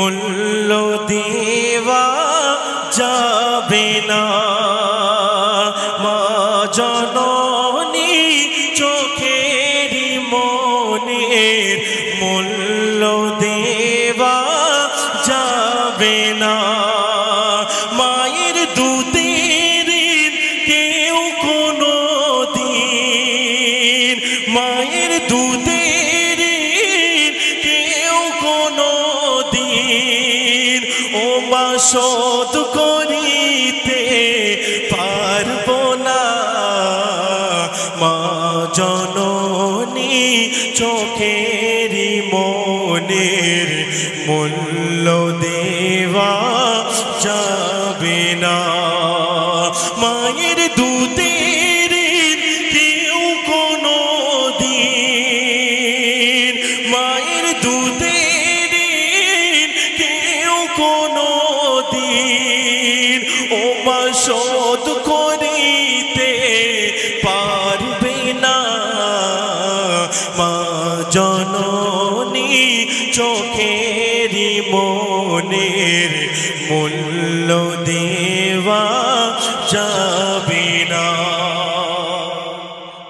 মূল্য দেওয়া যাবে না। মা জননী চোখের মনের মূল্য দেওয়া যাবে না। মায়ের দুধের কেউ কোনো দিন, মায়ের দুধের কেউ কোনো দিন ও মা শোধ করিতে পারবো না। মা জননী চোখের মনের মূল্য দেওয়া যাবে না। মায়ের দুধের কেউ কোনো দিন, মায়ের দুধের কেউ কোনো দিন ও মা শোধ করিতে পারবে না। মা জননী চোখের মনের মূল্য দেওয়া যাবে না।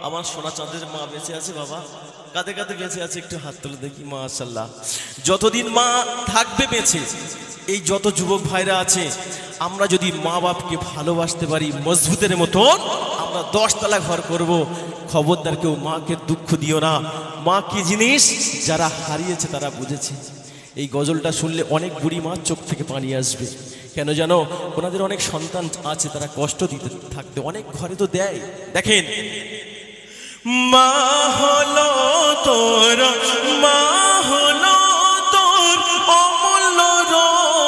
আমার সোনা চাঁদের মা বেঁচে আছে বাবা, কাঁদে কাঁদে বেঁচে আছে, একটু হাত তুলে দেখি। মাশাআল্লাহ, যতদিন মা থাকবে বেঁচে, এই যত যুবক ভাইরা আছে, আমরা যদি মা বাপকে ভালোবাসতে পারি মজবুতের মতন, আমরা 10 তলা ঘর করব। খবরদার কেউ মাকে দুঃখ দিও না। মা কি জিনিস যারা হারিয়েছে তারা বুঝেছে। এই গজলটা শুনলে অনেক বুড়ি মা চোখ থেকে পানি আসবে। কেন জানো? ওনাদের অনেক সন্তান আছে, তারা কষ্ট দিতে থাকতে, অনেক ঘরে তো দেয়। দেখেন, মা হলো তোর, মা হলো তোর অমূল্য রতন,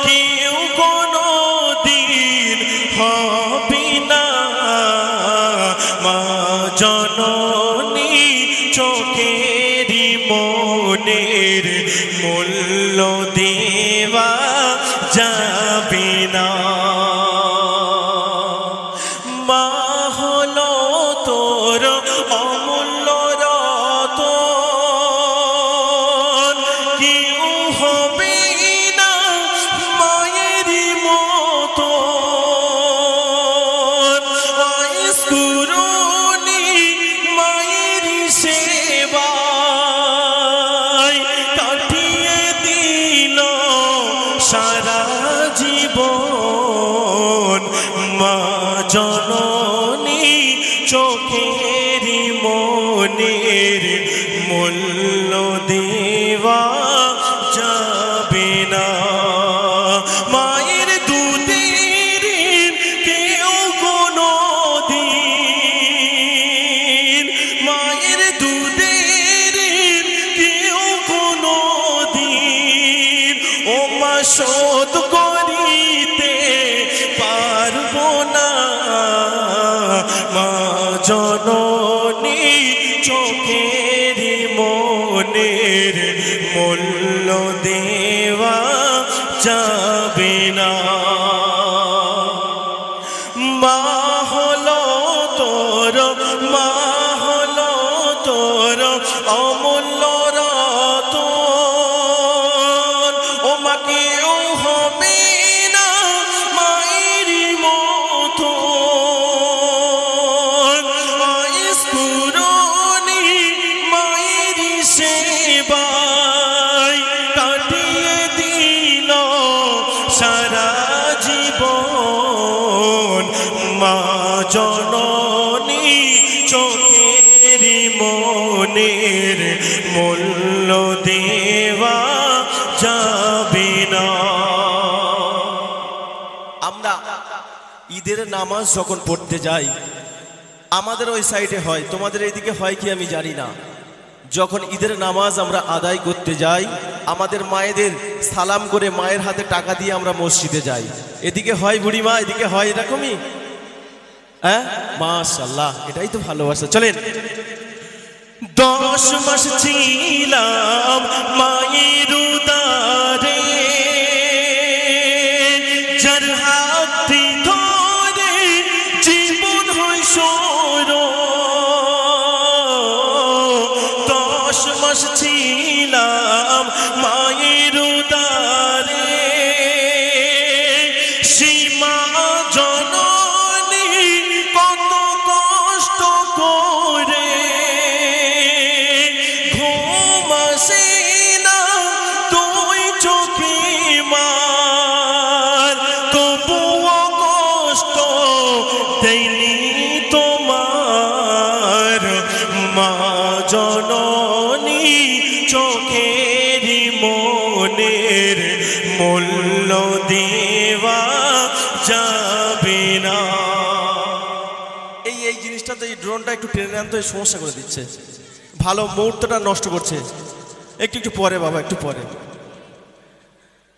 কেউ কোনো দিন হবে না। মা জননী চোখের মনের মূল্য দেওয়া যাবে না। মা হলো তোর অমূল্য রতন, কেউ হবে না মায়ের মতন। আইসকুরুনি মায়ের সেবায় কাটিয়ে দিল সারা জীবন। মা জননী চোখের মনের মূল্য দেওয়া যাবে না। মায়ের দুধের কেউ কোনো দিন, মায়ের দুধের কেউ কোনো দিন ও মা শোধ করিতে পারবো না। মা জননী চোখের মনের মূল্য দেওয়া যাবে না। মা হলো তোর, মা হলো তোর অমূল্য রতন, ও মা কেউ হবে না মায়ের মতন। আইসকুরুনি মায়ের সেবায় কাটিয়ে দিল সারা জীবন। মা জননী চোখের মনের মূল্য দেওয়া যাবে না। আমরা ঈদের নামাজ যখন পড়তে যাই, আমাদের ওই সাইডে হয়, তোমাদের এইদিকে হয় কি আমি জানি না। যখন ঈদের নামাজ আমরা আদায় করতে যাই, আমাদের মায়েদের সালাম করে মায়ের হাতে টাকা দিয়ে আমরা মসজিদে যাই। এদিকে হয় বুড়িমা, এদিকে হয় এরকমই। হ্যাঁ, মাশাআল্লাহ, এটাই তো ভালোবাসা। চলেন। 10 মাস ছিলাম মায়ের উদারে, যার হাতটি ধরে জীবন হয় সরল। 10 মাস মনের মূল্য দেওয়া যাবে না। এই জিনিসটাতে এই ড্রোনটা একটু টেনে আনতে সমস্যা করে দিচ্ছে, ভালো মুহূর্তটা নষ্ট করছে। একটু পরে বাবা, একটু পরে।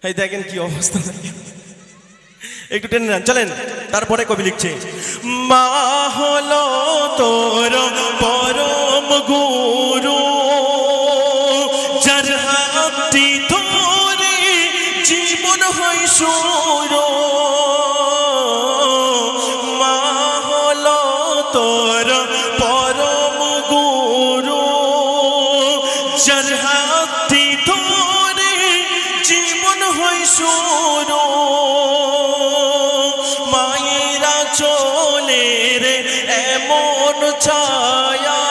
এই দেখেন কি অবস্থা, একটু টেনে নেন, চলেন। তারপরে কবি লিখছে, মা হলো তোর পরম গুরু, যার হাতটি ধরে জীবন হয় শুরু। মা হলো তোর পরম গুরু, যার হাতটি ধরে জীবন হয় শুরু। মায়েরা চলে রে এমন ছায়া,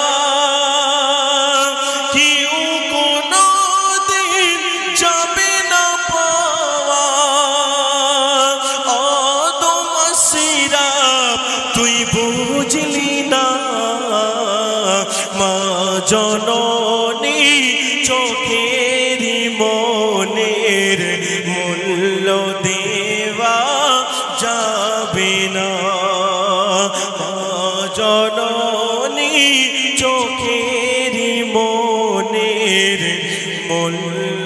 কেউ কোনো দিন যাবে না পাওয়া। আদম সিরাপ তুই বুঝলি না, মা জননী চোখের মনের মূল্য দেওয়া যাবে না। মা জননী চোখের মনের মূল্য